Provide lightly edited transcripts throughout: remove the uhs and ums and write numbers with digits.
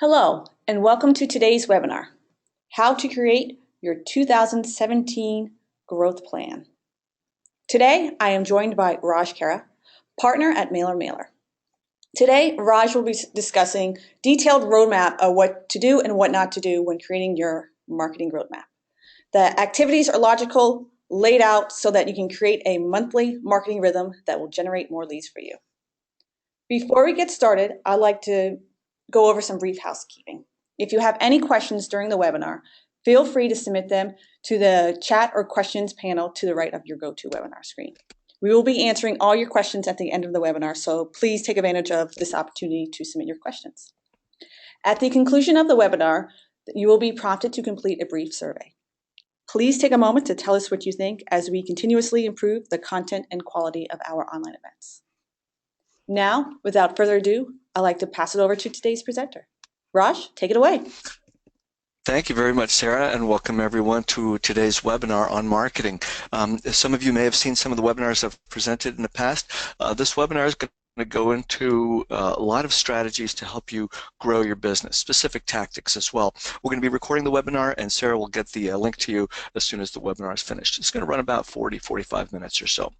Hello, and welcome to today's webinar, How to Create Your 2017 Growth Plan. Today, I am joined by Raj Kara, partner at Mailer. Today, Raj will be discussing detailed roadmap of what to do and what not to do when creating your marketing roadmap. The activities are logical, laid out so that you can create a monthly marketing rhythm that will generate more leads for you. Before we get started, I'd like to go over some brief housekeeping. If you have any questions during the webinar, feel free to submit them to the chat or questions panel to the right of your GoToWebinar screen. We will be answering all your questions at the end of the webinar, so please take advantage of this opportunity to submit your questions. At the conclusion of the webinar, you will be prompted to complete a brief survey. Please take a moment to tell us what you think as we continuously improve the content and quality of our online events. Now, without further ado, I'd like to pass it over to today's presenter. Raj, take it away. Thank you very much, Sarah, and welcome everyone to today's webinar on marketing. Some of you may have seen some of the webinars I've presented in the past. This webinar is going to go into a lot of strategies to help you grow your business, specific tactics as well. We're going to be recording the webinar, and Sarah will get the link to you as soon as the webinar is finished. It's going to run about 45 minutes or so.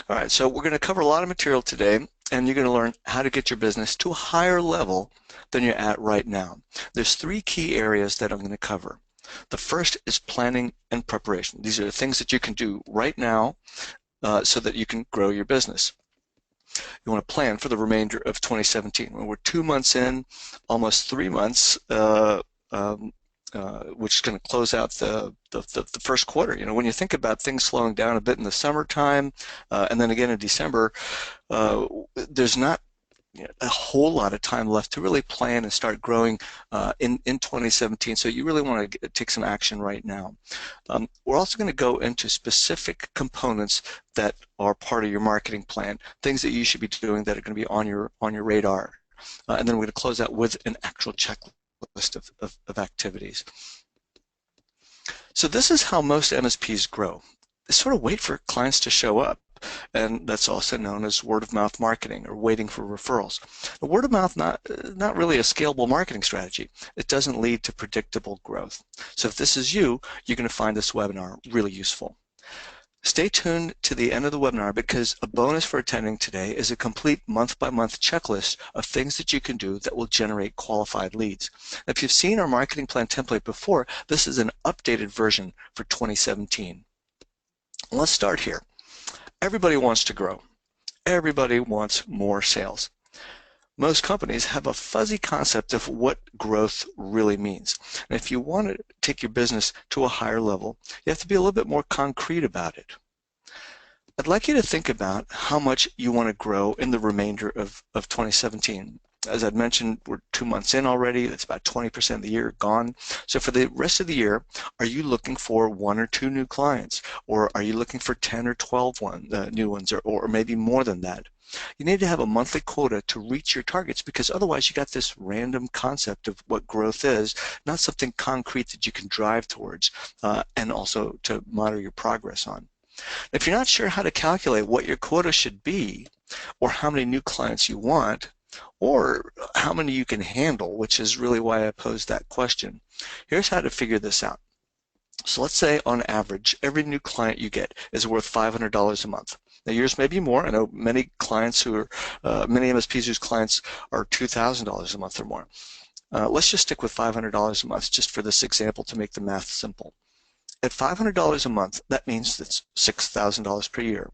All right, so we're going to cover a lot of material today, and you're going to learn how to get your business to a higher level than you're at right now. There's three key areas that I'm going to cover. The first is planning and preparation. These are the things that you can do right now so that you can grow your business. You want to plan for the remainder of 2017. When we're 2 months in, almost 3 months, which is going to close out the first quarter. You know, when you think about things slowing down a bit in the summertime, and then again in December, there's not a whole lot of time left to really plan and start growing in 2017. So you really want to take some action right now. We're also going to go into specific components that are part of your marketing plan, things that you should be doing that are going to be on your radar, and then we're going to close out with an actual checklist of activities. So this is how most MSPs grow. They sort of wait for clients to show up, and that's also known as word-of-mouth marketing or waiting for referrals. The word-of-mouth not really a scalable marketing strategy. It doesn't lead to predictable growth. So if this is you, you're going to find this webinar really useful. Stay tuned to the end of the webinar because a bonus for attending today is a complete month-by-month checklist of things that you can do that will generate qualified leads. If you've seen our marketing plan template before, this is an updated version for 2017. Let's start here. Everybody wants to grow. Everybody wants more sales. Most companies have a fuzzy concept of what growth really means. And if you want to take your business to a higher level, you have to be a little bit more concrete about it. I'd like you to think about how much you want to grow in the remainder of 2017. As I'd mentioned, we're 2 months in already. That's about 20% of the year gone. So for the rest of the year, are you looking for 1 or 2 new clients? Or are you looking for 10 or 12 new ones, or maybe more than that? You need to have a monthly quota to reach your targets because otherwise you got this random concept of what growth is, not something concrete that you can drive towards and also to monitor your progress on. If you're not sure how to calculate what your quota should be or how many new clients you want or how many you can handle, which is really why I posed that question, here's how to figure this out. So let's say on average, every new client you get is worth $500 a month. Now yours may be more. I know many clients who are, many MSPs whose clients are $2,000 a month or more. Let's just stick with $500 a month just for this example to make the math simple. At $500 a month, that means that's $6,000 per year.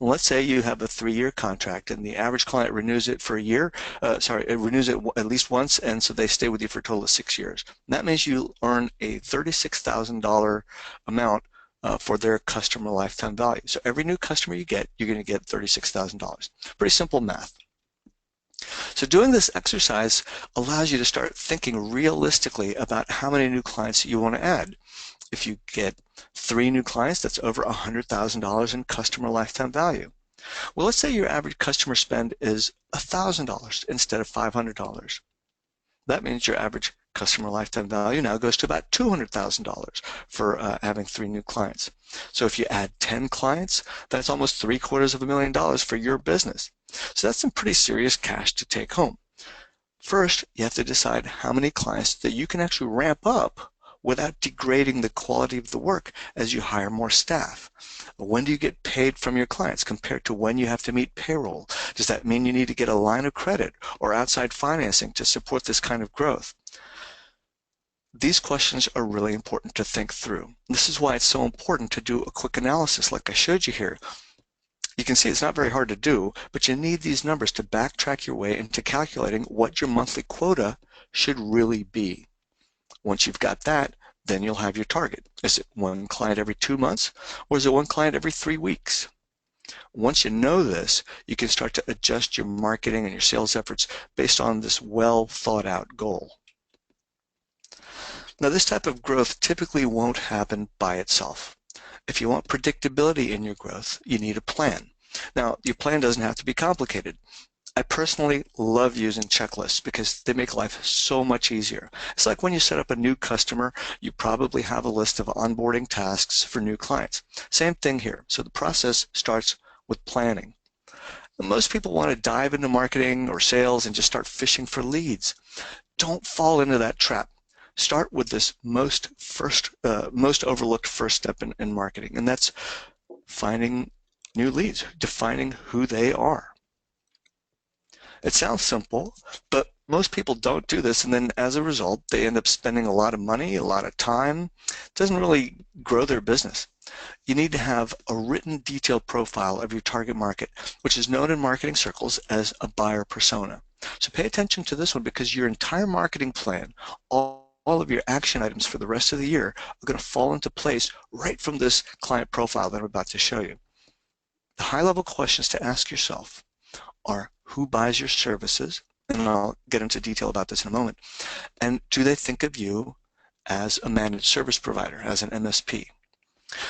Let's say you have a 3-year contract and the average client renews it for a year, it renews it at least once, and so they stay with you for a total of 6 years. And that means you earn a $36,000 amount for their customer lifetime value. So every new customer you get, you're going to get $36,000. Pretty simple math. So doing this exercise allows you to start thinking realistically about how many new clients you want to add. If you get 3 new clients, that's over $100,000 in customer lifetime value. Well, let's say your average customer spend is $1,000 instead of $500. That means your average customer lifetime value now goes to about $200,000 for having 3 new clients. So if you add 10 clients, that's almost $750,000 for your business. So that's some pretty serious cash to take home. First, you have to decide how many clients that you can actually ramp up without degrading the quality of the work as you hire more staff. When do you get paid from your clients compared to when you have to meet payroll? Does that mean you need to get a line of credit or outside financing to support this kind of growth? These questions are really important to think through. This is why it's so important to do a quick analysis like I showed you here. You can see it's not very hard to do, but you need these numbers to backtrack your way into calculating what your monthly quota should really be. Once you've got that, then you'll have your target. Is it 1 client every 2 months, or is it 1 client every 3 weeks? Once you know this, you can start to adjust your marketing and your sales efforts based on this well thought out goal. Now, this type of growth typically won't happen by itself. If you want predictability in your growth, you need a plan. Now, your plan doesn't have to be complicated. I personally love using checklists because they make life so much easier. It's like when you set up a new customer, you probably have a list of onboarding tasks for new clients. Same thing here. So the process starts with planning. Most people want to dive into marketing or sales and just start fishing for leads. Don't fall into that trap. Start with this most overlooked first step in marketing, and that's finding new leads, defining who they are. It sounds simple, but most people don't do this, and then as a result, they end up spending a lot of money, a lot of time. It doesn't really grow their business. You need to have a written detailed profile of your target market, which is known in marketing circles as a buyer persona. So pay attention to this one because your entire marketing plan, all of your action items for the rest of the year are going to fall into place right from this client profile that I'm about to show you. The high-level questions to ask yourself are who buys your services, and I'll get into detail about this in a moment, and do they think of you as a managed service provider, as an MSP?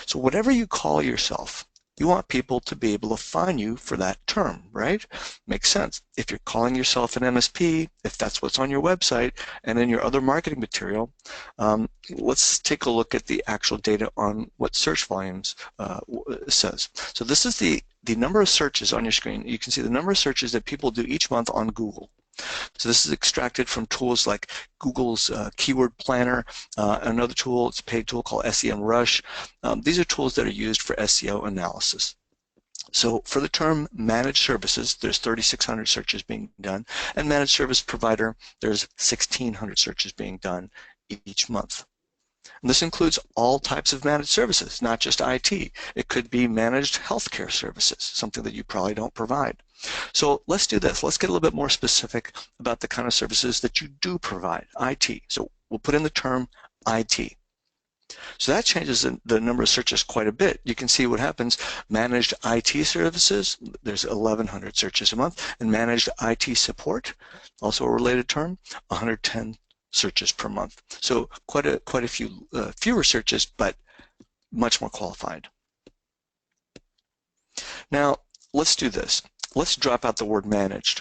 So whatever you call yourself, you want people to be able to find you for that term, right? Makes sense. If you're calling yourself an MSP, if that's what's on your website and in your other marketing material, let's take a look at the actual data on what search volumes says. So this is the number of searches on your screen. You can see the number of searches that people do each month on Google. So this is extracted from tools like Google's Keyword Planner, another tool, it's a paid tool called SEMrush. These are tools that are used for SEO analysis. So for the term managed services, there's 3,600 searches being done, and managed service provider, there's 1,600 searches being done each month. And this includes all types of managed services, not just IT. It could be managed healthcare services, something that you probably don't provide. So let's do this. Let's get a little bit more specific about the kind of services that you do provide, IT. So we'll put in the term IT. So that changes the number of searches quite a bit. You can see what happens. Managed IT services, there's 1,100 searches a month, and managed IT support, also a related term, 110 searches per month. So quite a few fewer searches, but much more qualified. Now let's do this. Let's drop out the word managed.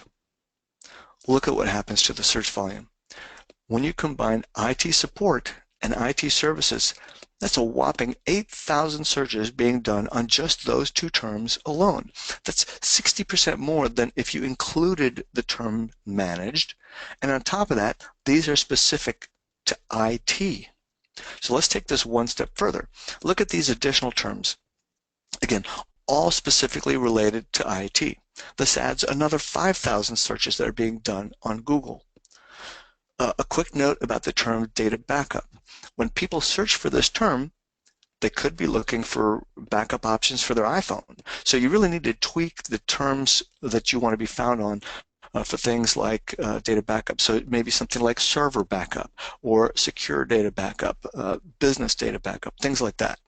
Look at what happens to the search volume. When you combine IT support and IT services, that's a whopping 8,000 searches being done on just those two terms alone. That's 60% more than if you included the term managed. And on top of that, these are specific to IT. So let's take this one step further. Look at these additional terms. Again, all specifically related to IT. This adds another 5,000 searches that are being done on Google. A quick note about the term data backup. When people search for this term, they could be looking for backup options for their iPhone. So you really need to tweak the terms that you want to be found on for things like data backup. So it may be something like server backup or secure data backup, business data backup, things like that.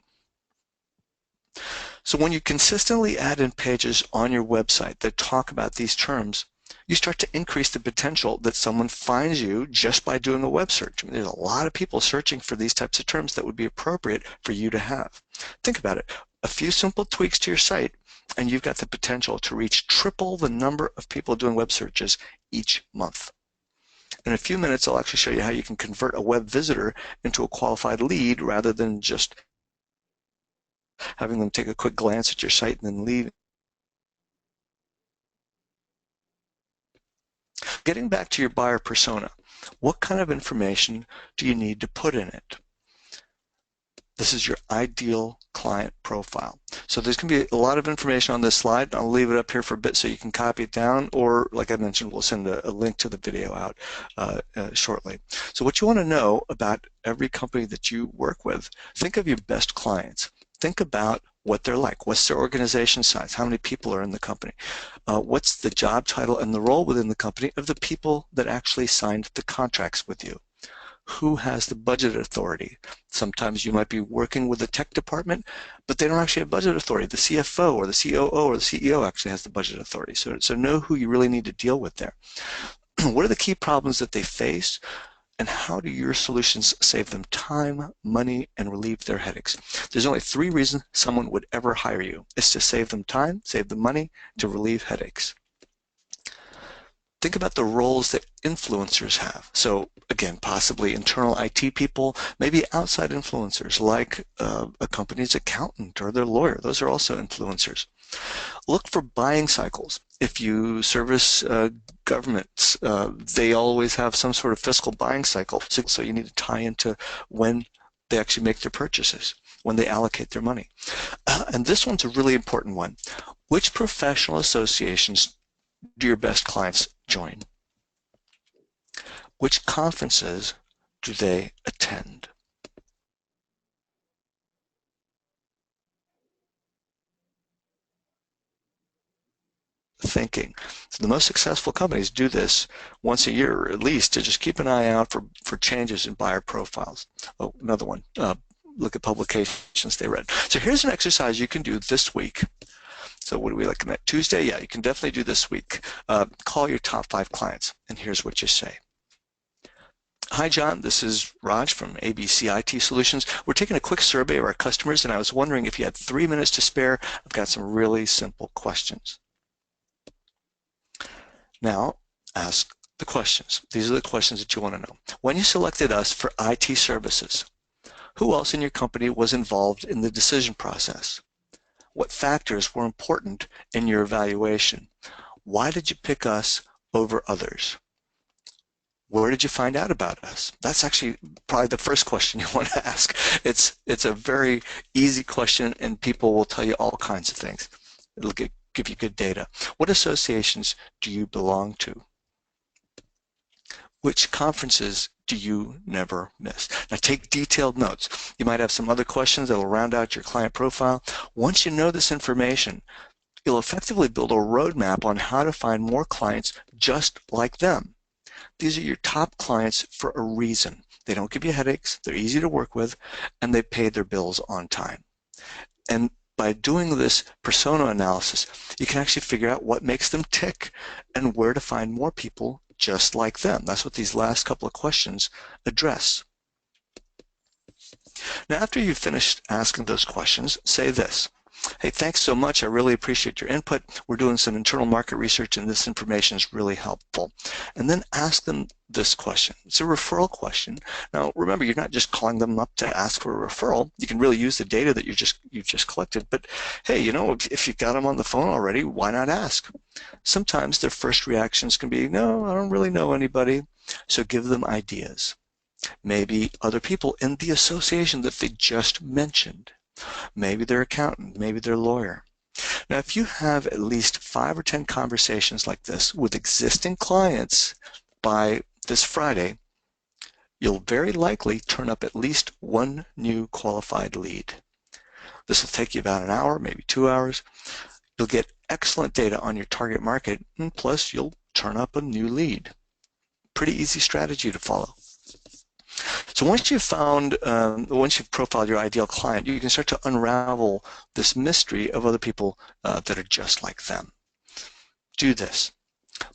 So when you consistently add in pages on your website that talk about these terms, you start to increase the potential that someone finds you just by doing a web search. I mean, there's a lot of people searching for these types of terms that would be appropriate for you to have. Think about it. A few simple tweaks to your site, and you've got the potential to reach triple the number of people doing web searches each month. In a few minutes, I'll actually show you how you can convert a web visitor into a qualified lead rather than just having them take a quick glance at your site and then leave. Getting back to your buyer persona, what kind of information do you need to put in it? This is your ideal client profile. So there's going to be a lot of information on this slide. I'll leave it up here for a bit so you can copy it down, or like I mentioned, we'll send a link to the video out shortly. So what you want to know about every company that you work with, think of your best clients. Think about what they're like. What's their organization size? How many people are in the company? What's the job title and the role within the company of the people that actually signed the contracts with you? Who has the budget authority? Sometimes you might be working with the tech department, but they don't actually have budget authority. The CFO or the COO or the CEO actually has the budget authority. So know who you really need to deal with there. What are the key problems that they face? And how do your solutions save them time, money, and relieve their headaches? There's only 3 reasons someone would ever hire you. It's to save them time, save them money, to relieve headaches. Think about the roles that influencers have. So again, possibly internal IT people, maybe outside influencers like a company's accountant or their lawyer. Those are also influencers. Look for buying cycles. If you service governments, they always have some sort of fiscal buying cycle. So you need to tie into when they actually make their purchases, when they allocate their money. And this one's a really important one. Which professional associations do your best clients join? Which conferences do they attend? Thinking. So the most successful companies do this once a year, or at least, to just keep an eye out for changes in buyer profiles. Oh, another one. Look at publications they read. So here's an exercise you can do this week. So what are we looking at? Tuesday? Yeah, you can definitely do this week. Call your top 5 clients, and here's what you say. Hi, John. This is Raj from ABC IT Solutions. We're taking a quick survey of our customers, and I was wondering if you had 3 minutes to spare. I've got some really simple questions. Now, ask the questions. These are the questions that you want to know. When you selected us for IT services, who else in your company was involved in the decision process? What factors were important in your evaluation? Why did you pick us over others? Where did you find out about us? That's actually probably the first question you want to ask. It's a very easy question, and people will tell you all kinds of things. It'll give you good data. What associations do you belong to? Which conferences do you never miss? Now take detailed notes. You might have some other questions that will round out your client profile. Once you know this information, you'll effectively build a roadmap on how to find more clients just like them. These are your top clients for a reason. They don't give you headaches, they're easy to work with, and they pay their bills on time. And by doing this persona analysis, you can actually figure out what makes them tick and where to find more people just like them. That's what these last couple of questions address. Now, after you've finished asking those questions, say this. Hey, thanks so much. I really appreciate your input. We're doing some internal market research, and this information is really helpful. And then ask them this question. It's a referral question. Now, remember, you're not just calling them up to ask for a referral. You can really use the data that you've just collected. But hey, you know, if you got them on the phone already, why not ask? Sometimes their first reactions can be, no, I don't really know anybody. So give them ideas. Maybe other people in the association that they just mentioned. Maybe their accountant, maybe their lawyer. Now, if you have at least 5 or 10 conversations like this with existing clients by this Friday, you'll very likely turn up at least 1 new qualified lead. This will take you about an hour, maybe 2 hours. You'll get excellent data on your target market, and plus you'll turn up a new lead. Pretty easy strategy to follow. So once you've profiled your ideal client, you can start to unravel this mystery of other people that are just like them. Do this.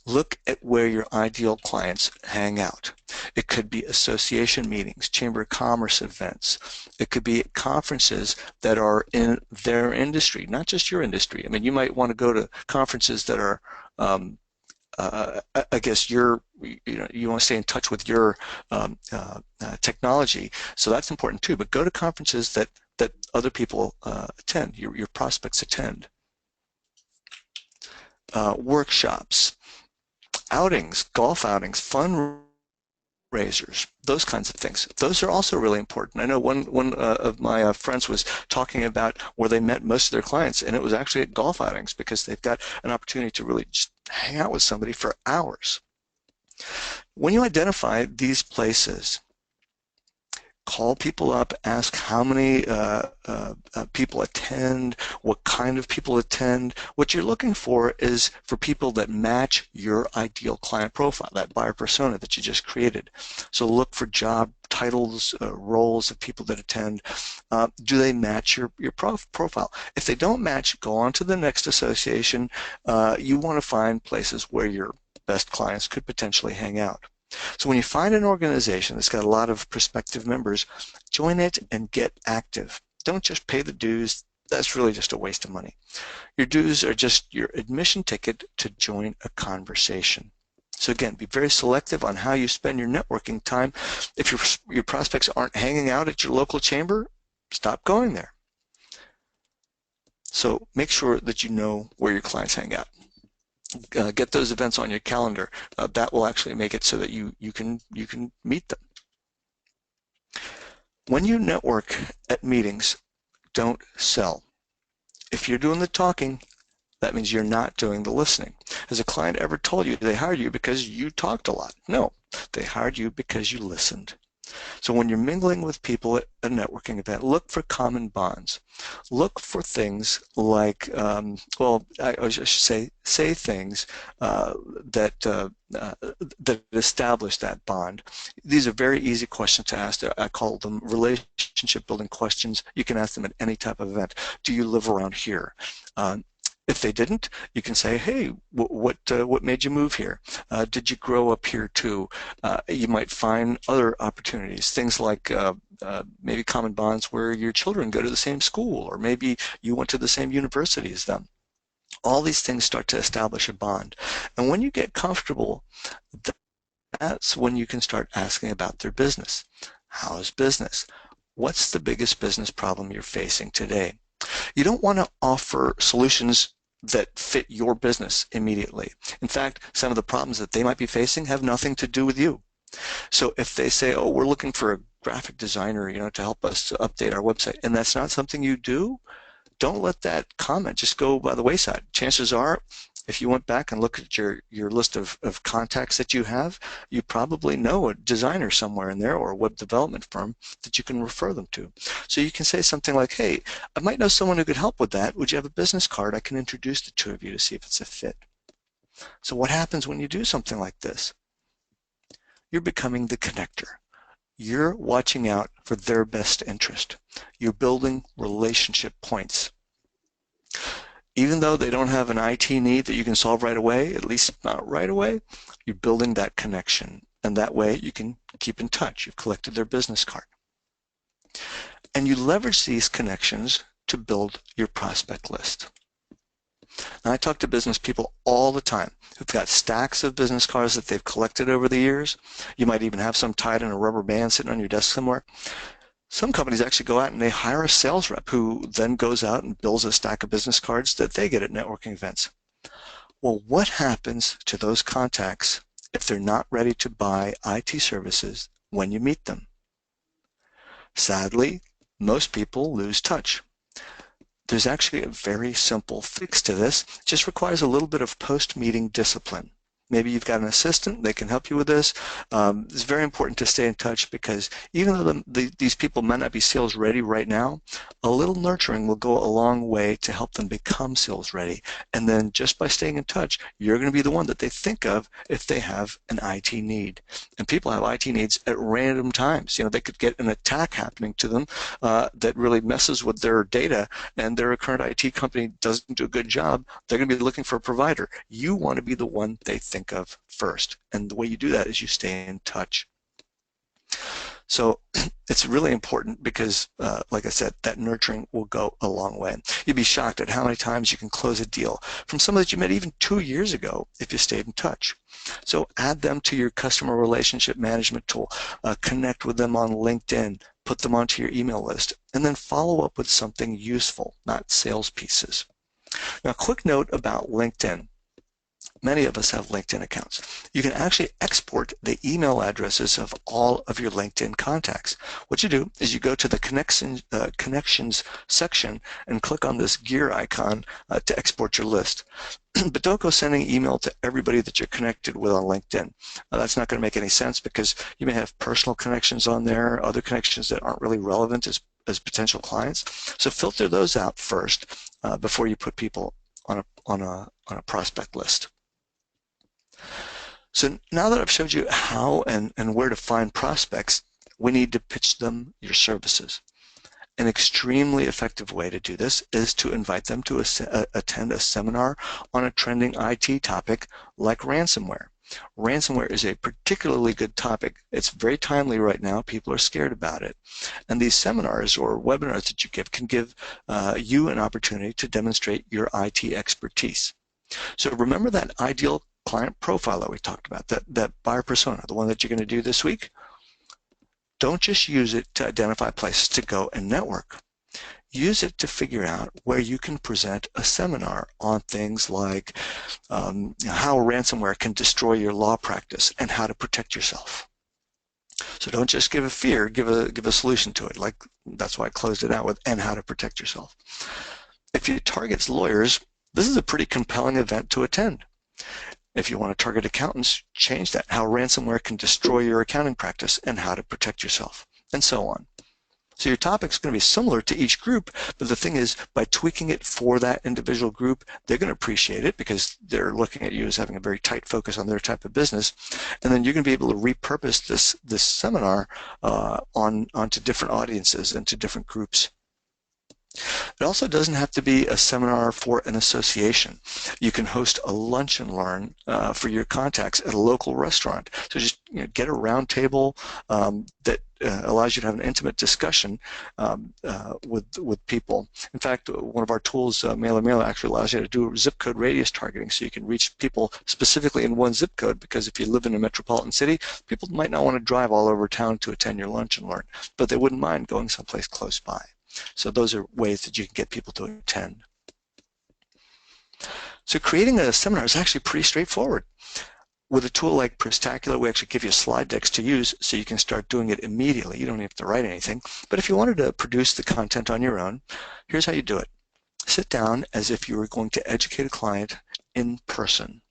Look at where your ideal clients hang out. It could be association meetings, chamber of commerce events. It could be conferences that are in their industry, not just your industry. I mean, you might want to go to conferences that are I guess you want to stay in touch with your technology, so that's important too. But go to conferences that other people attend, your prospects attend, workshops, outings, golf outings, fundraisers, those kinds of things. Those are also really important. I know one of my friends was talking about where they met most of their clients, and it was actually at golf outings because they've got an opportunity to really just hang out with somebody for hours. When you identify these places, call people up, ask how many people attend, what kind of people attend. What you're looking for is for people that match your ideal client profile, that buyer persona that you just created. So look for job titles, roles of people that attend. Do they match your profile? If they don't match, go on to the next association. You want to find places where your best clients could potentially hang out. So when you find an organization that's got a lot of prospective members, join it and get active. Don't just pay the dues. That's really just a waste of money. Your dues are just your admission ticket to join a conversation. So again, be very selective on how you spend your networking time. If your prospects aren't hanging out at your local chamber, stop going there. So make sure that you know where your clients hang out. Get those events on your calendar. That will actually make it so that you can meet them. When you network at meetings, don't sell. If you're doing the talking, that means you're not doing the listening. Has a client ever told you they hired you because you talked a lot? No, they hired you because you listened. So when you're mingling with people at a networking event, look for common bonds. Look for things like, I should say things that establish that bond. These are very easy questions to ask. I call them relationship building questions. You can ask them at any type of event. Do you live around here? If they didn't, you can say, hey, what made you move here? Did you grow up here too? You might find other opportunities, things like maybe common bonds where your children go to the same school, or maybe you went to the same university as them. All these things start to establish a bond. And when you get comfortable, that's when you can start asking about their business. How's business? What's the biggest business problem you're facing today? You don't want to offer solutions that fit your business immediately. In fact, some of the problems that they might be facing have nothing to do with you. So if they say, oh, we're looking for a graphic designer, to help us to update our website, and that's not something you do, don't let that comment just go by the wayside. Chances are, if you went back and look at your list of contacts that you have, you probably know a designer somewhere in there or a web development firm that you can refer them to. So you can say something like, hey, I might know someone who could help with that. Would you have a business card? I can introduce the two of you to see if it's a fit. So what happens when you do something like this? You're becoming the connector. You're watching out for their best interest. You're building relationship points. Even though they don't have an IT need that you can solve right away, at least not right away, you're building that connection. And that way you can keep in touch. You've collected their business card. And you leverage these connections to build your prospect list. Now, I talk to business people all the time who've got stacks of business cards that they've collected over the years. You might even have some tied in a rubber band sitting on your desk somewhere. Some companies actually go out and they hire a sales rep who then goes out and builds a stack of business cards that they get at networking events. Well, what happens to those contacts if they're not ready to buy IT services when you meet them? Sadly, most people lose touch. There's actually a very simple fix to this. It just requires a little bit of post-meeting discipline. Maybe you've got an assistant, they can help you with this. It's very important to stay in touch because even though these people might not be sales ready right now, a little nurturing will go a long way to help them become sales ready. And then just by staying in touch, you're going to be the one that they think of if they have an IT need. And people have IT needs at random times. They could get an attack happening to them that really messes with their data, and their current IT company doesn't do a good job. They're going to be looking for a provider. You want to be the one they think of first. And the way you do that is you stay in touch. So it's really important because, like I said, that nurturing will go a long way. You'd be shocked at how many times you can close a deal from someone that you met even 2 years ago if you stayed in touch. So add them to your customer relationship management tool. Connect with them on LinkedIn. Put them onto your email list. And then follow up with something useful, not sales pieces. Now, a quick note about LinkedIn. Many of us have LinkedIn accounts. You can actually export the email addresses of all of your LinkedIn contacts. What you do is you go to the connections section and click on this gear icon to export your list. But don't go sending email to everybody that you're connected with on LinkedIn. That's not going to make any sense because you may have personal connections on there, other connections that aren't really relevant as potential clients. So filter those out first before you put people on a prospect list. So now that I've showed you how and where to find prospects, we need to pitch them your services. An extremely effective way to do this is to invite them to attend a seminar on a trending IT topic like ransomware. Ransomware is a particularly good topic. It's very timely right now. People are scared about it. And these seminars or webinars that you give can give you an opportunity to demonstrate your IT expertise. So remember that ideal client profile that we talked about, that buyer persona, the one that you're going to do this week? Don't just use it to identify places to go and network. Use it to figure out where you can present a seminar on things like how ransomware can destroy your law practice and how to protect yourself. So don't just give a fear, give a solution to it. Like that's why I closed it out with and how to protect yourself. If you target lawyers, this is a pretty compelling event to attend. If you want to target accountants, change that, how ransomware can destroy your accounting practice and how to protect yourself, and so on. So your topic's going to be similar to each group, but the thing is, by tweaking it for that individual group, they're going to appreciate it because they're looking at you as having a very tight focus on their type of business, and then you're going to be able to repurpose this seminar onto different audiences and to different groups. It also doesn't have to be a seminar for an association. You can host a lunch and learn for your contacts at a local restaurant. So just get a round table that allows you to have an intimate discussion with people. In fact, one of our tools, MailerMailer, actually allows you to do zip code radius targeting, so you can reach people specifically in one zip code, because if you live in a metropolitan city, people might not want to drive all over town to attend your lunch and learn, but they wouldn't mind going someplace close by. So those are ways that you can get people to attend. So creating a seminar is actually pretty straightforward. With a tool like Prestacular, we actually give you slide decks to use so you can start doing it immediately. You don't have to write anything. But if you wanted to produce the content on your own, here's how you do it. Sit down as if you were going to educate a client in person.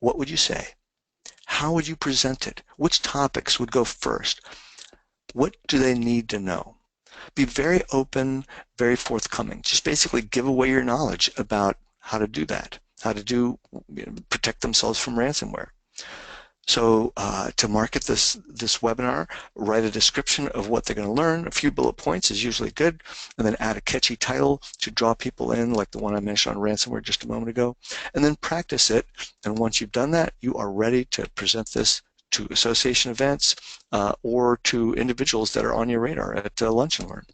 What would you say? How would you present it? Which topics would go first? What do they need to know? Be very open, very forthcoming. Just basically give away your knowledge about how to do that, how to protect themselves from ransomware. So to market this webinar, write a description of what they're going to learn. A few bullet points is usually good, and then add a catchy title to draw people in, like the one I mentioned on ransomware just a moment ago, and then practice it. And once you've done that, you are ready to present this to association events or to individuals that are on your radar at Lunch and Learn.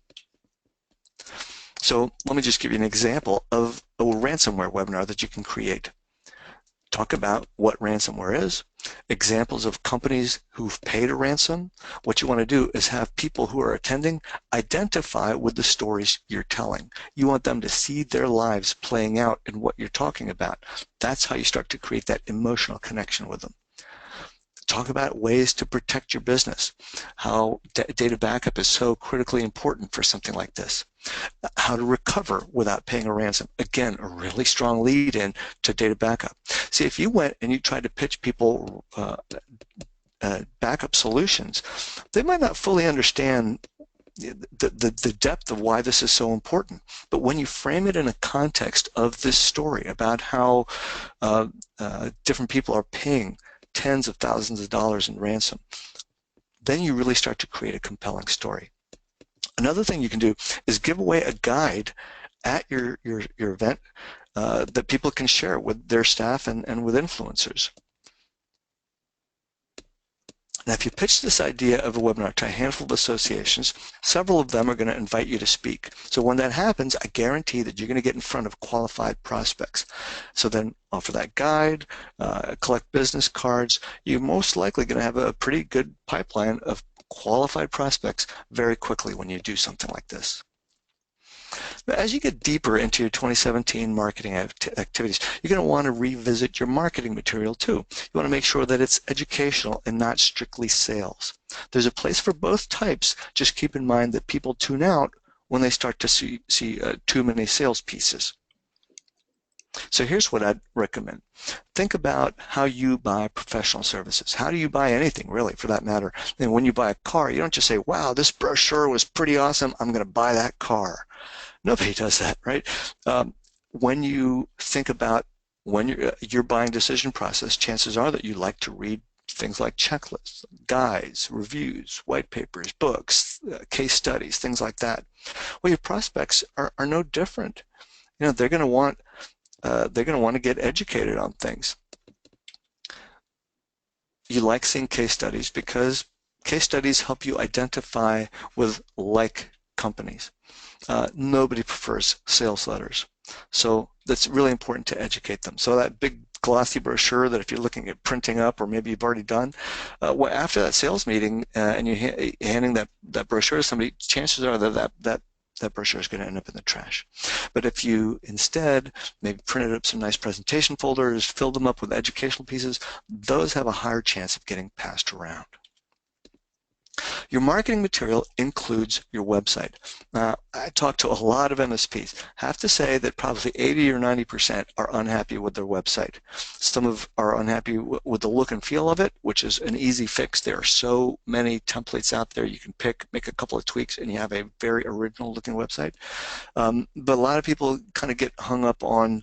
So let me just give you an example of a ransomware webinar that you can create. Talk about what ransomware is, examples of companies who've paid a ransom. What you want to do is have people who are attending identify with the stories you're telling. You want them to see their lives playing out in what you're talking about. That's how you start to create that emotional connection with them. Talk about ways to protect your business, how data backup is so critically important for something like this, how to recover without paying a ransom. Again, a really strong lead in to data backup. See, if you went and you tried to pitch people backup solutions, they might not fully understand the depth of why this is so important. But when you frame it in a context of this story about how different people are paying tens of thousands of dollars in ransom, then you really start to create a compelling story. Another thing you can do is give away a guide at your event that people can share with their staff and with influencers. Now, if you pitch this idea of a webinar to a handful of associations, several of them are going to invite you to speak. So when that happens, I guarantee that you're going to get in front of qualified prospects. So then offer that guide, collect business cards. You're most likely going to have a pretty good pipeline of qualified prospects very quickly when you do something like this. But as you get deeper into your 2017 marketing activities, you're going to want to revisit your marketing material too. You want to make sure that it's educational and not strictly sales. There's a place for both types. Just keep in mind that people tune out when they start to see too many sales pieces. So here's what I'd recommend. Think about how you buy professional services. How do you buy anything, really, for that matter? And when you buy a car, you don't just say, wow, this brochure was pretty awesome, I'm going to buy that car. Nobody does that, right? When you think about when your buying decision process, chances are that you like to read things like checklists, guides, reviews, white papers, books, case studies, things like that. Well, your prospects are no different. You know, they're going to want to get educated on things. You like seeing case studies because case studies help you identify with like companies. Nobody prefers sales letters. So that's really important to educate them. So that big glossy brochure that if you're looking at printing up or maybe you've already done, after that sales meeting and you're handing that brochure to somebody, chances are that brochure is going to end up in the trash. But if you instead maybe printed up some nice presentation folders, filled them up with educational pieces, those have a higher chance of getting passed around. Your marketing material includes your website. Now, I talk to a lot of MSPs. I have to say that probably 80 or 90% are unhappy with their website. Some are unhappy with the look and feel of it, which is an easy fix. There are so many templates out there. You can make a couple of tweaks, and you have a very original looking website. But a lot of people kind of get hung up on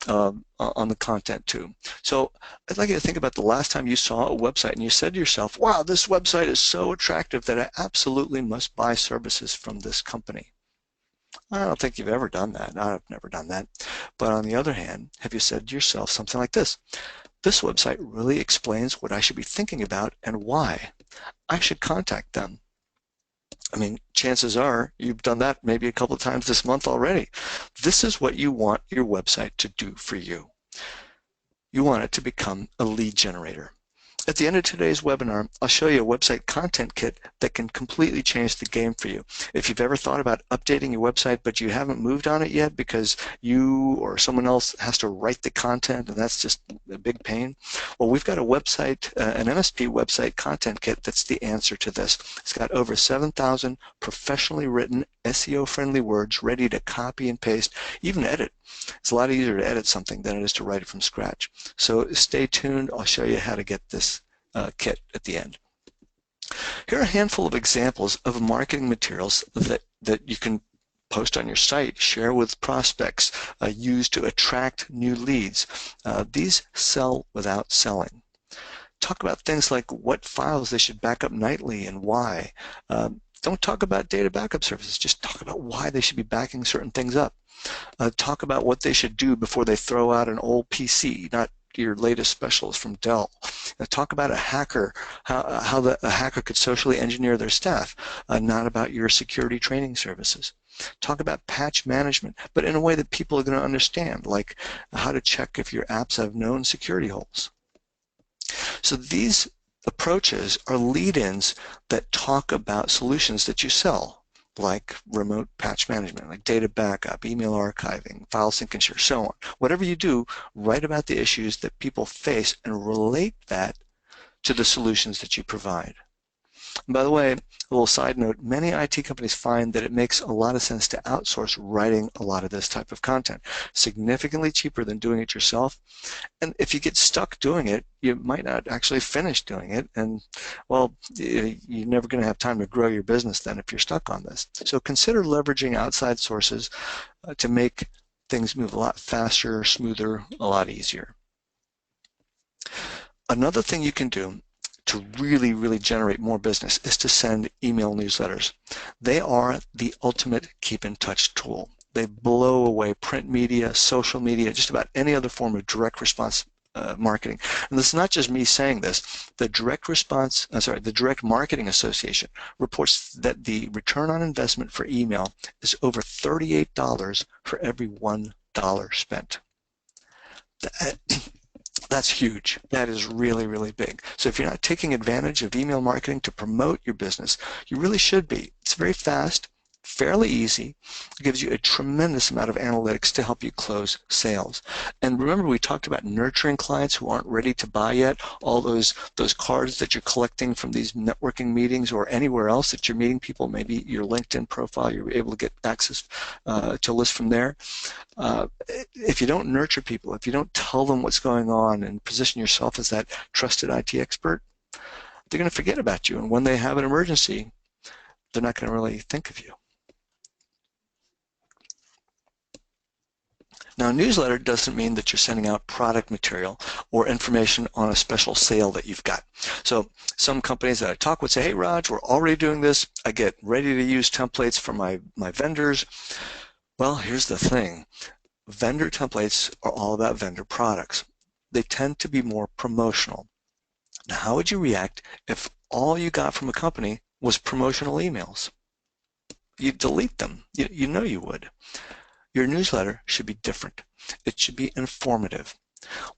the content too. So I'd like you to think about the last time you saw a website and you said to yourself, wow, this website is so attractive that I absolutely must buy services from this company. I don't think you've ever done that. I've never done that. But on the other hand, have you said to yourself something like this? This website really explains what I should be thinking about and why. I should contact them. I mean, chances are you've done that maybe a couple of times this month already. This is what you want your website to do for you. You want it to become a lead generator. At the end of today's webinar, I'll show you a website content kit that can completely change the game for you. If you've ever thought about updating your website but you haven't moved on it yet because you or someone else has to write the content and that's just a big pain, well, we've got a website, an MSP website content kit that's the answer to this. It's got over 7,000 professionally written SEO-friendly words ready to copy and paste, even edit. It's a lot easier to edit something than it is to write it from scratch. So stay tuned. I'll show you how to get this kit at the end. Here are a handful of examples of marketing materials that you can post on your site, share with prospects, use to attract new leads. These sell without selling. Talk about things like what files they should back up nightly and why. Don't talk about data backup services, just talk about why they should be backing certain things up. Talk about what they should do before they throw out an old PC, not your latest specials from Dell. Talk about a hacker, how a hacker could socially engineer their staff, not about your security training services. Talk about patch management, but in a way that people are going to understand, like how to check if your apps have known security holes. So these approaches are lead-ins that talk about solutions that you sell, like remote patch management, like data backup, email archiving, file sync and share, so on. Whatever you do, write about the issues that people face and relate that to the solutions that you provide. And by the way, a little side note, many IT companies find that it makes a lot of sense to outsource writing a lot of this type of content, significantly cheaper than doing it yourself. And if you get stuck doing it, you might not actually finish doing it. And, well, you're never going to have time to grow your business then if you're stuck on this. So consider leveraging outside sources to make things move a lot faster, smoother, a lot easier. Another thing you can do to really, really generate more business is to send email newsletters. They are the ultimate keep-in-touch tool. They blow away print media, social media, just about any other form of direct response marketing. And this is not just me saying this. The the Direct Marketing Association reports that the return on investment for email is over $38 for every $1 spent. That's huge. That is really, really big. So if you're not taking advantage of email marketing to promote your business, you really should be. It's very fast, fairly easy. It gives you a tremendous amount of analytics to help you close sales. And remember, we talked about nurturing clients who aren't ready to buy yet, all those cards that you're collecting from these networking meetings or anywhere else that you're meeting people, maybe your LinkedIn profile, you're able to get access to a list from there. If you don't nurture people, if you don't tell them what's going on and position yourself as that trusted IT expert, they're going to forget about you. And when they have an emergency, they're not going to really think of you. Now, a newsletter doesn't mean that you're sending out product material or information on a special sale that you've got. So some companies that I talk with say, hey, Raj, we're already doing this. I get ready to use templates for my vendors. Well, here's the thing. Vendor templates are all about vendor products. They tend to be more promotional. Now, how would you react if all you got from a company was promotional emails? You'd delete them. You know you would. Your newsletter should be different. It should be informative.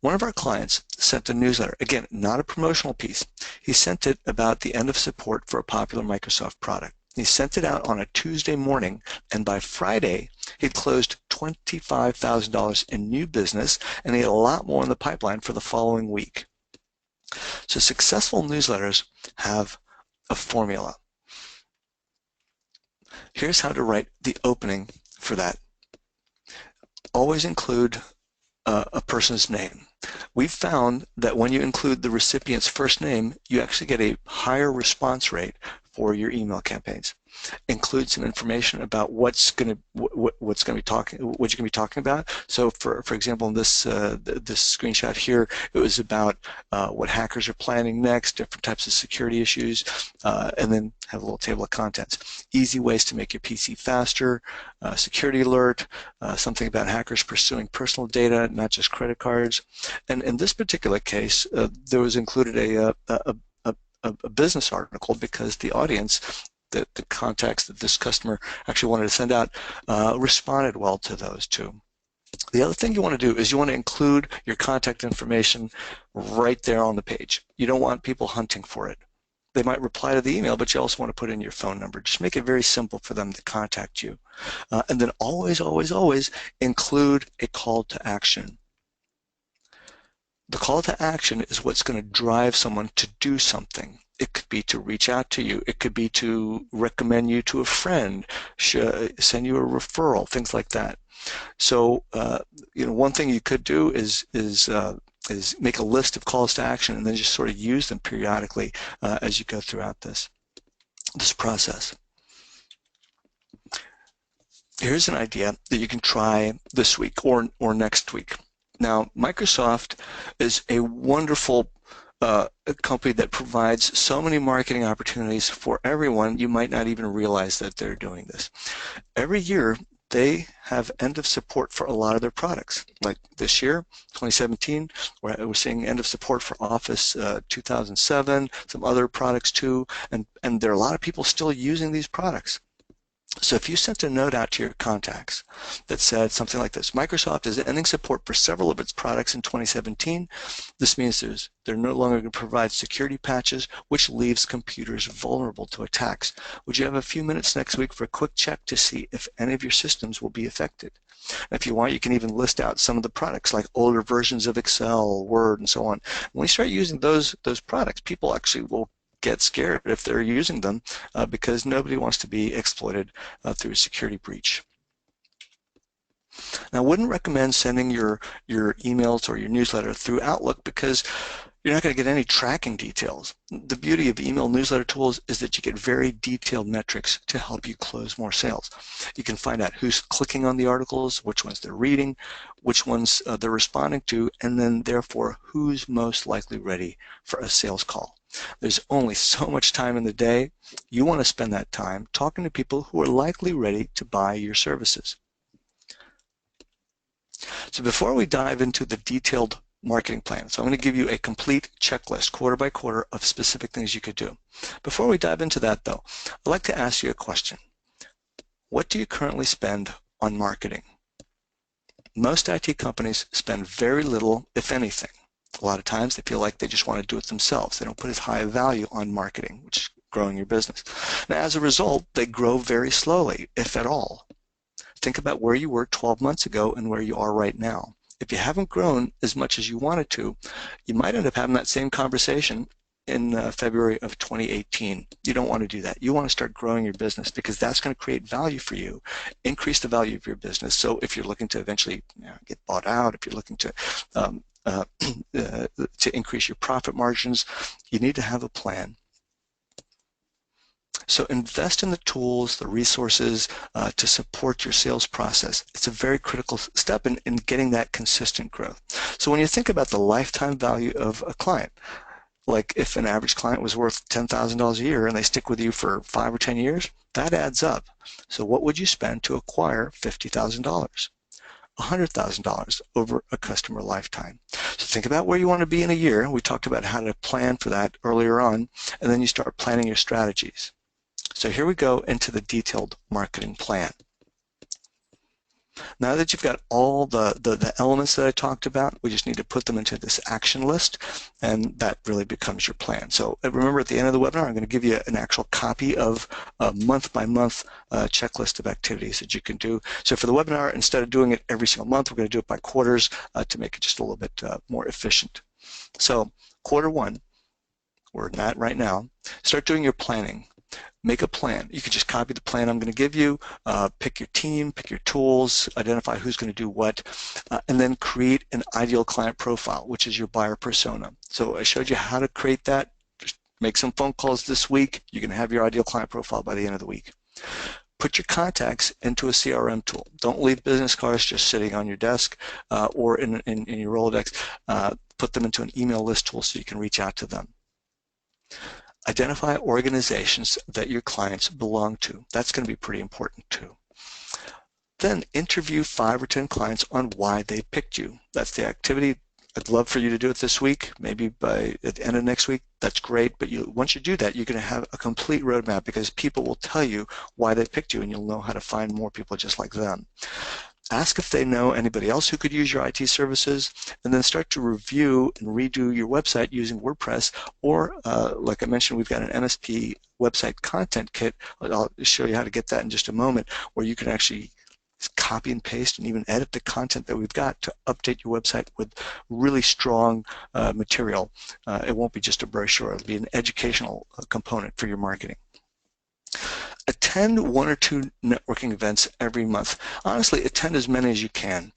One of our clients sent a newsletter, again, not a promotional piece. He sent it about the end of support for a popular Microsoft product. He sent it out on a Tuesday morning, and by Friday, he'd closed $25,000 in new business, and he had a lot more in the pipeline for the following week. So successful newsletters have a formula. Here's how to write the opening for that. Always include a person's name. We've found that when you include the recipient's first name, you actually get a higher response rate for your email campaigns. Include some information about what you're going to be talking about. So, for example, in this screenshot here, it was about what hackers are planning next, different types of security issues, and then have a little table of contents. Easy ways to make your PC faster, security alert, something about hackers pursuing personal data, not just credit cards. And in this particular case, there was included a business article because the audience, the contacts that this customer actually wanted to send out, responded well to those too. The other thing you want to do is you want to include your contact information right there on the page. You don't want people hunting for it. They might reply to the email, but you also want to put in your phone number. Just make it very simple for them to contact you. And then always, always, always include a call to action. The call to action is what's going to drive someone to do something. It could be to reach out to you. It could be to recommend you to a friend, send you a referral, things like that. So, one thing you could do is make a list of calls to action and then just sort of use them periodically as you go throughout this process. Here's an idea that you can try this week or next week. Now, Microsoft is a wonderful company that provides so many marketing opportunities for everyone, you might not even realize that they're doing this. Every year, they have end of support for a lot of their products. Like this year, 2017, we're seeing end of support for Office 2007, some other products too, and there are a lot of people still using these products. So if you sent a note out to your contacts that said something like this: Microsoft is ending support for several of its products in 2017. This means they're no longer going to provide security patches, which leaves computers vulnerable to attacks. Would you have a few minutes next week for a quick check to see if any of your systems will be affected? And if you want, you can even list out some of the products like older versions of Excel, Word, and so on. When you start using those products, people actually will get scared if they're using them because nobody wants to be exploited through a security breach. Now, I wouldn't recommend sending your emails or your newsletter through Outlook because you're not going to get any tracking details. The beauty of email newsletter tools is that you get very detailed metrics to help you close more sales. You can find out who's clicking on the articles, which ones they're reading, which ones they're responding to, and then therefore who's most likely ready for a sales call. There's only so much time in the day. You want to spend that time talking to people who are likely ready to buy your services. So before we dive into the detailed marketing plan. So I'm going to give you a complete checklist, quarter by quarter, of specific things you could do. Before we dive into that, though, I'd like to ask you a question. What do you currently spend on marketing? Most IT companies spend very little, if anything. A lot of times they feel like they just want to do it themselves. They don't put as high a value on marketing, which is growing your business. Now, as a result, they grow very slowly, if at all. Think about where you were 12 months ago and where you are right now. If you haven't grown as much as you wanted to, you might end up having that same conversation in February of 2018. You don't want to do that. You want to start growing your business because that's going to create value for you, increase the value of your business. So if you're looking to eventually get bought out, if you're looking to to increase your profit margins, you need to have a plan. So invest in the tools, the resources to support your sales process. It's a very critical step in getting that consistent growth. So when you think about the lifetime value of a client, like if an average client was worth $10,000 a year and they stick with you for 5 or 10 years, that adds up. So what would you spend to acquire $50,000? $100,000 over a customer lifetime. So think about where you want to be in a year. We talked about how to plan for that earlier on, and then you start planning your strategies. So here we go into the detailed marketing plan. Now that you've got all the elements that I talked about, we just need to put them into this action list, and that really becomes your plan. So remember, at the end of the webinar, I'm going to give you an actual copy of a month-by-month checklist of activities that you can do. So for the webinar, instead of doing it every single month, we're going to do it by quarters to make it just a little bit more efficient. So quarter one, we're not right now, start doing your planning. Make a plan. You can just copy the plan I'm going to give you, pick your team, pick your tools, identify who's going to do what, and then create an ideal client profile, which is your buyer persona. So I showed you how to create that. Just make some phone calls this week. You can have your ideal client profile by the end of the week. Put your contacts into a CRM tool. Don't leave business cards just sitting on your desk or in your Rolodex. Put them into an email list tool so you can reach out to them. Identify organizations that your clients belong to. That's going to be pretty important too. Then interview 5 or 10 clients on why they picked you. That's the activity. I'd love for you to do it this week, maybe by at the end of next week. That's great, but once you do that, you're going to have a complete roadmap because people will tell you why they picked you and you'll know how to find more people just like them. Ask if they know anybody else who could use your IT services, and then start to review and redo your website using WordPress, or like I mentioned, we've got an MSP website content kit. I'll show you how to get that in just a moment, where you can actually copy and paste and even edit the content that we've got to update your website with really strong material. It won't be just a brochure. It'll be an educational component for your marketing. Attend 1 or 2 networking events every month. Honestly, attend as many as you can.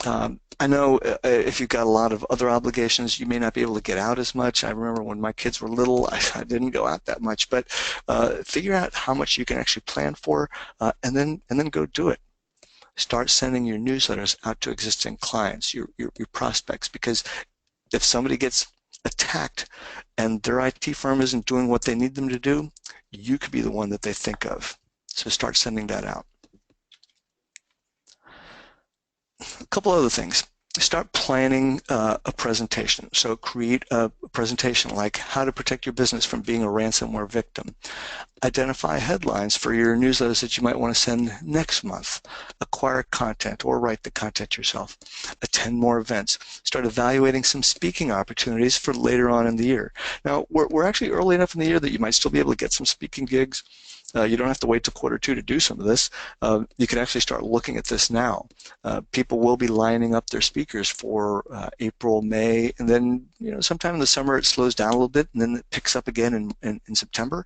I know if you've got a lot of other obligations, you may not be able to get out as much. I remember when my kids were little, I didn't go out that much, but figure out how much you can actually plan for, and then go do it. Start sending your newsletters out to existing clients, your prospects, because if somebody gets attacked and their IT firm isn't doing what they need them to do, you could be the one that they think of. So start sending that out. A couple other things. Start planning a presentation. So create a presentation like how to protect your business from being a ransomware victim. Identify headlines for your newsletters that you might want to send next month. Acquire content or write the content yourself. Attend more events. Start evaluating some speaking opportunities for later on in the year. Now, we're actually early enough in the year that you might still be able to get some speaking gigs. You don't have to wait till quarter 2 to do some of this. You can actually start looking at this now. People will be lining up their speakers for April, May, and then sometime in the summer it slows down a little bit, and then it picks up again in September.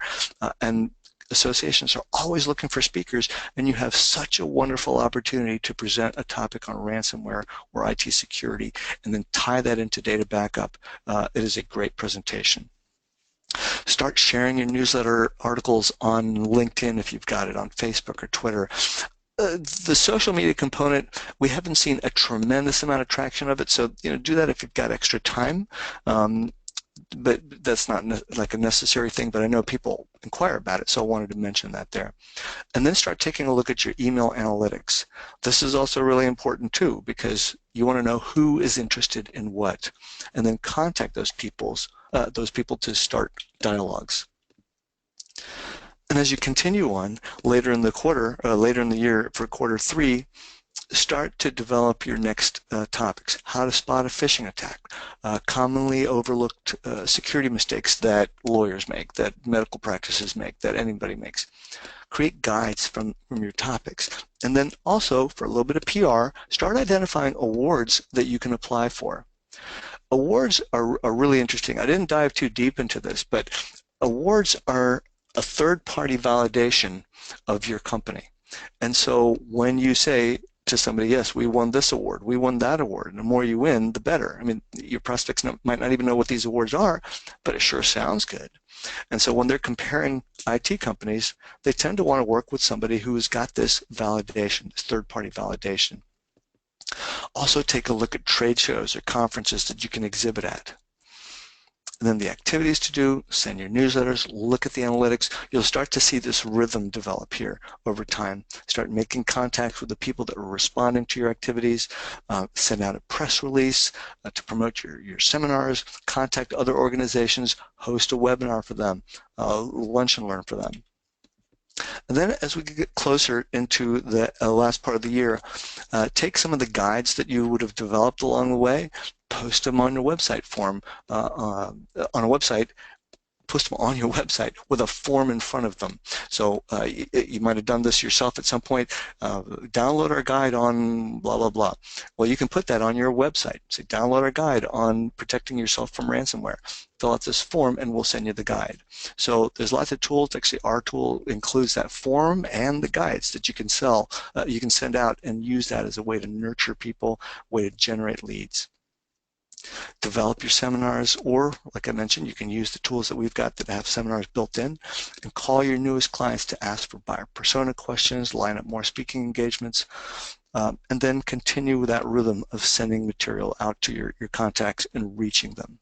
And associations are always looking for speakers, and you have such a wonderful opportunity to present a topic on ransomware or IT security, and then tie that into data backup. It is a great presentation. Start sharing your newsletter articles on LinkedIn if you've got it, on Facebook or Twitter. The social media component, we haven't seen a tremendous amount of traction of it, so do that if you've got extra time. but that's not like a necessary thing, but I know people inquire about it, so I wanted to mention that there. And then start taking a look at your email analytics. This is also really important too, because you want to know who is interested in what, and then contact those people to start dialogues. And as you continue on later in the quarter, later in the year for quarter three, start to develop your next topics. How to spot a phishing attack, commonly overlooked security mistakes that lawyers make, that medical practices make, that anybody makes. Create guides from your topics. And then also, for a little bit of PR, start identifying awards that you can apply for. Awards are really interesting. I didn't dive too deep into this, but awards are a third-party validation of your company. And so when you say to somebody, yes, we won this award, we won that award, and the more you win, the better. I mean, your prospects might not even know what these awards are, but it sure sounds good. And so when they're comparing IT companies, they tend to want to work with somebody who has got this validation, this third-party validation. Also take a look at trade shows or conferences that you can exhibit at. And then the activities to do, send your newsletters, look at the analytics. You'll start to see this rhythm develop here over time. Start making contacts with the people that are responding to your activities, send out a press release to promote your seminars, contact other organizations, host a webinar for them, lunch and learn for them. And then as we get closer into the last part of the year, take some of the guides that you would have developed along the way, post them on your website form, on a website, post them on your website with a form in front of them. So you might have done this yourself at some point. Download our guide on blah, blah, blah. Well, you can put that on your website. Say, download our guide on protecting yourself from ransomware. Fill out this form and we'll send you the guide. So there's lots of tools. Actually, our tool includes that form and the guides that you can you can send out and use that as a way to nurture people, way to generate leads. Develop your seminars, or like I mentioned, you can use the tools that we've got that have seminars built in, and call your newest clients to ask for buyer persona questions, line up more speaking engagements, and then continue with that rhythm of sending material out to your contacts and reaching them.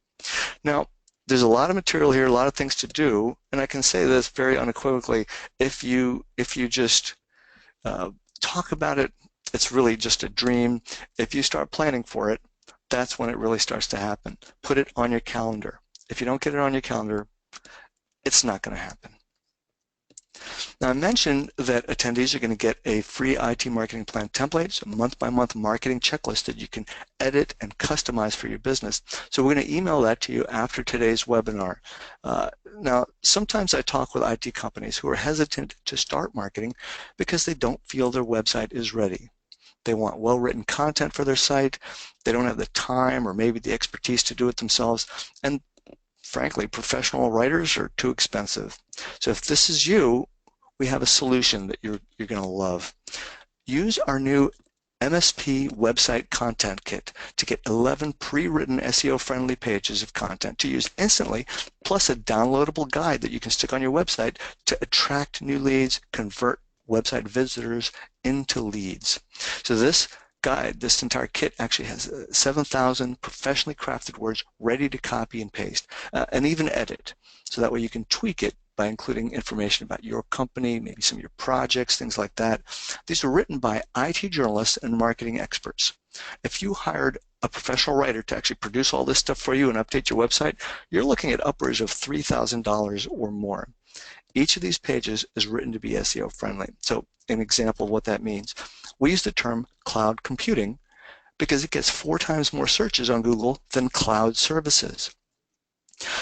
Now, there's a lot of material here, a lot of things to do, and I can say this very unequivocally, if you just talk about it, it's really just a dream. If you start planning for it, that's when it really starts to happen. Put it on your calendar. If you don't get it on your calendar, it's not going to happen. Now, I mentioned that attendees are going to get a free IT marketing plan template, so month-by-month marketing checklist that you can edit and customize for your business. So we're going to email that to you after today's webinar. Now, sometimes I talk with IT companies who are hesitant to start marketing because they don't feel their website is ready. They want well-written content for their site. They don't have the time or maybe the expertise to do it themselves. And frankly, professional writers are too expensive. So if this is you, we have a solution that you're going to love. Use our new MSP Website Content Kit to get 11 pre-written SEO-friendly pages of content to use instantly, plus a downloadable guide that you can stick on your website to attract new leads, convert website visitors into leads. So this guide, this entire kit actually has 7,000 professionally crafted words ready to copy and paste and even edit. So that way you can tweak it by including information about your company, maybe some of your projects, things like that. These are written by IT journalists and marketing experts. If you hired a professional writer to actually produce all this stuff for you and update your website, you're looking at upwards of $3,000 or more. Each of these pages is written to be SEO friendly. So an example of what that means. We use the term cloud computing because it gets 4 times more searches on Google than cloud services.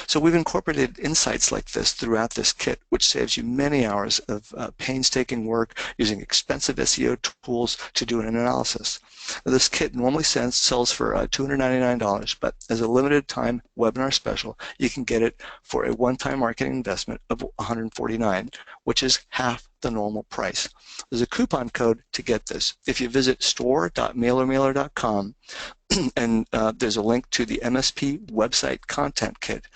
So we've incorporated insights like this throughout this kit, which saves you many hours of painstaking work using expensive SEO tools to do an analysis. Now, this kit normally sells for $299, but as a limited time webinar special, you can get it for a one-time marketing investment of $149, which is half the normal price. There's a coupon code to get this. If you visit store.mailermailer.com, and there's a link to the MSP Website Content Kit.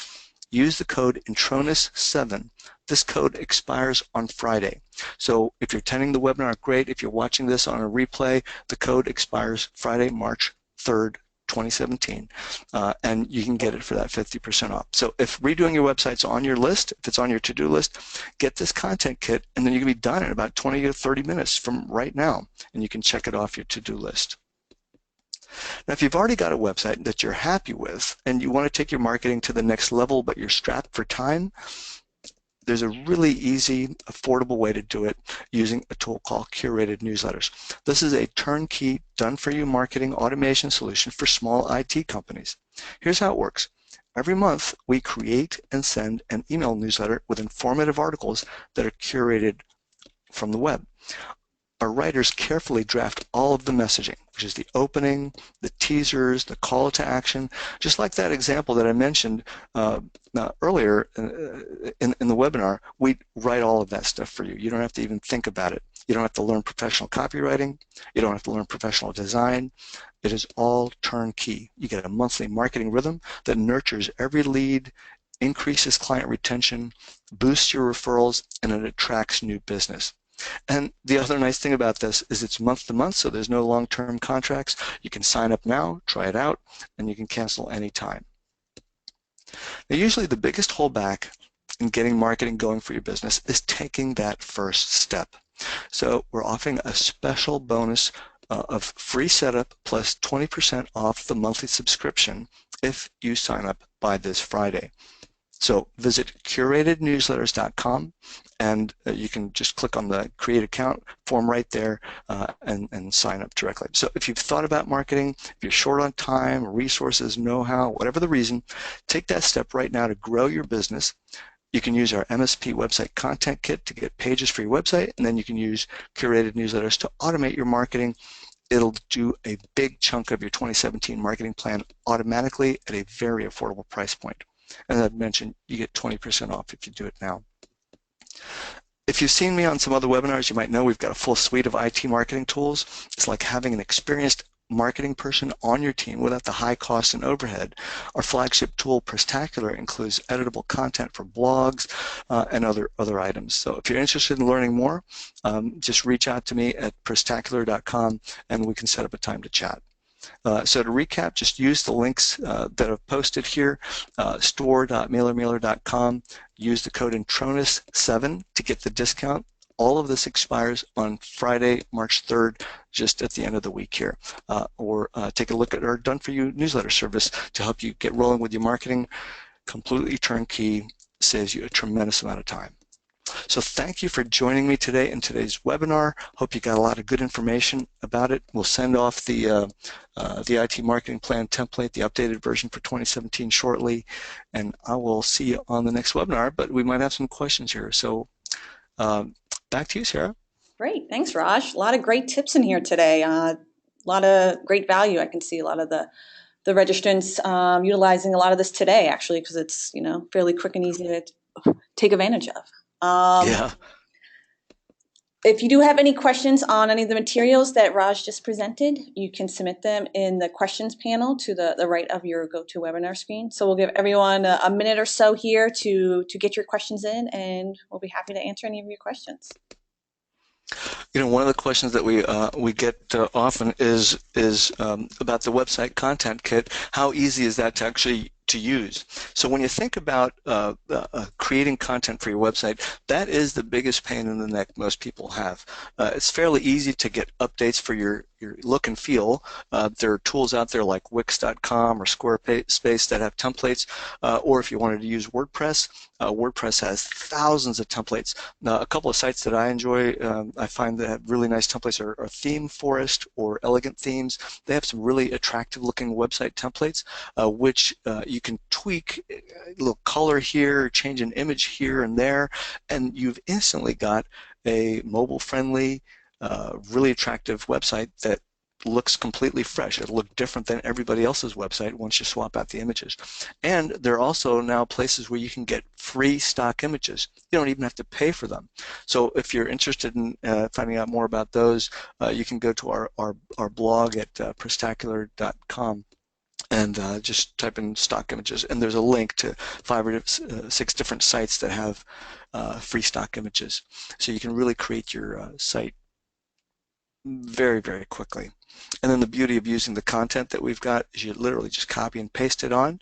Use the code Intronis7. This code expires on Friday. So if you're attending the webinar, great. If you're watching this on a replay, the code expires Friday, March 3rd, 2017, and you can get it for that 50% off. So if redoing your website's on your list, if it's on your to-do list, get this content kit, and then you can be done in about 20 to 30 minutes from right now, and you can check it off your to-do list. Now, if you've already got a website that you're happy with and you want to take your marketing to the next level, but you're strapped for time, there's a really easy, affordable way to do it using a tool called Curated Newsletters. This is a turnkey, done-for-you marketing automation solution for small IT companies. Here's how it works. Every month, we create and send an email newsletter with informative articles that are curated from the web. Our writers carefully draft all of the messaging, which is the opening, the teasers, the call to action. Just like that example that I mentioned earlier in the webinar, we write all of that stuff for you. You don't have to even think about it. You don't have to learn professional copywriting. You don't have to learn professional design. It is all turnkey. You get a monthly marketing rhythm that nurtures every lead, increases client retention, boosts your referrals, and it attracts new business. And the other nice thing about this is it's month to month, so there's no long-term contracts. You can sign up now, try it out, and you can cancel anytime. Now, usually the biggest holdback in getting marketing going for your business is taking that first step. So we're offering a special bonus of free setup plus 20% off the monthly subscription if you sign up by this Friday. So visit curatednewsletters.com, and you can just click on the create account form right there and sign up directly. So if you've thought about marketing, if you're short on time, resources, know-how, whatever the reason, take that step right now to grow your business. You can use our MSP website content kit to get pages for your website, and then you can use Curated Newsletters to automate your marketing. It'll do a big chunk of your 2017 marketing plan automatically at a very affordable price point. As I've mentioned, you get 20% off if you do it now. If you've seen me on some other webinars, you might know we've got a full suite of IT marketing tools. It's like having an experienced marketing person on your team without the high cost and overhead. Our flagship tool, Prestacular, includes editable content for blogs and other items. So if you're interested in learning more, just reach out to me at prestacular.com and we can set up a time to chat. So to recap, just use the links that I've posted here, store.mailermailer.com. Use the code INTRONUS7 to get the discount. All of this expires on Friday, March 3rd, just at the end of the week here. Or take a look at our done-for-you newsletter service to help you get rolling with your marketing. Completely turnkey, saves you a tremendous amount of time. So thank you for joining me today in today's webinar. Hope you got a lot of good information about it. We'll send off the IT marketing plan template, the updated version for 2017 shortly, and I will see you on the next webinar, but we might have some questions here. So back to you, Sarah. Great. Thanks, Raj. A lot of great tips in here today. A lot of great value. I can see a lot of the registrants utilizing a lot of this today, actually, because it's fairly quick and easy to take advantage of. Yeah. If you do have any questions on any of the materials that Raj just presented, you can submit them in the questions panel to the right of your GoToWebinar screen. So we'll give everyone a minute or so here to get your questions in, and we'll be happy to answer any of your questions. One of the questions that we get often is about the website content kit. How easy is that to actually use? So when you think about creating content for your website, that is the biggest pain in the neck most people have. It's fairly easy to get updates for your look and feel. There are tools out there like Wix.com or Squarespace that have templates, or if you wanted to use WordPress, WordPress has thousands of templates. Now, a couple of sites that I enjoy, I find that have really nice templates are Theme Forest or Elegant Themes. They have some really attractive looking website templates, which you can tweak a little color here, change an image here and there, and you've instantly got a mobile-friendly, really attractive website that looks completely fresh. It'll look different than everybody else's website once you swap out the images. And there are also now places where you can get free stock images. You don't even have to pay for them. So if you're interested in finding out more about those, you can go to our blog at prestacular.com and just type in stock images, and there's a link to 5 or 6 different sites that have free stock images. So you can really create your site very, very quickly. And then the beauty of using the content that we've got is you literally just copy and paste it on,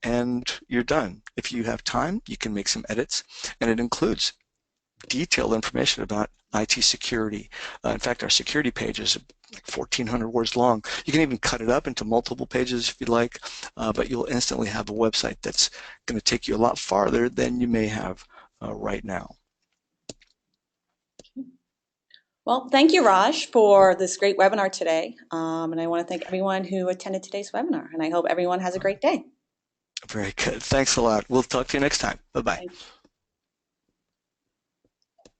and you're done. If you have time, you can make some edits, and it includes detailed information about IT security. In fact, our security page is like 1,400 words long. You can even cut it up into multiple pages if you like, but you'll instantly have a website that's going to take you a lot farther than you may have right now. Well, thank you, Raj, for this great webinar today. And I want to thank everyone who attended today's webinar, and I hope everyone has a great day. Very good. Thanks a lot. We'll talk to you next time. Bye-bye. Thank you.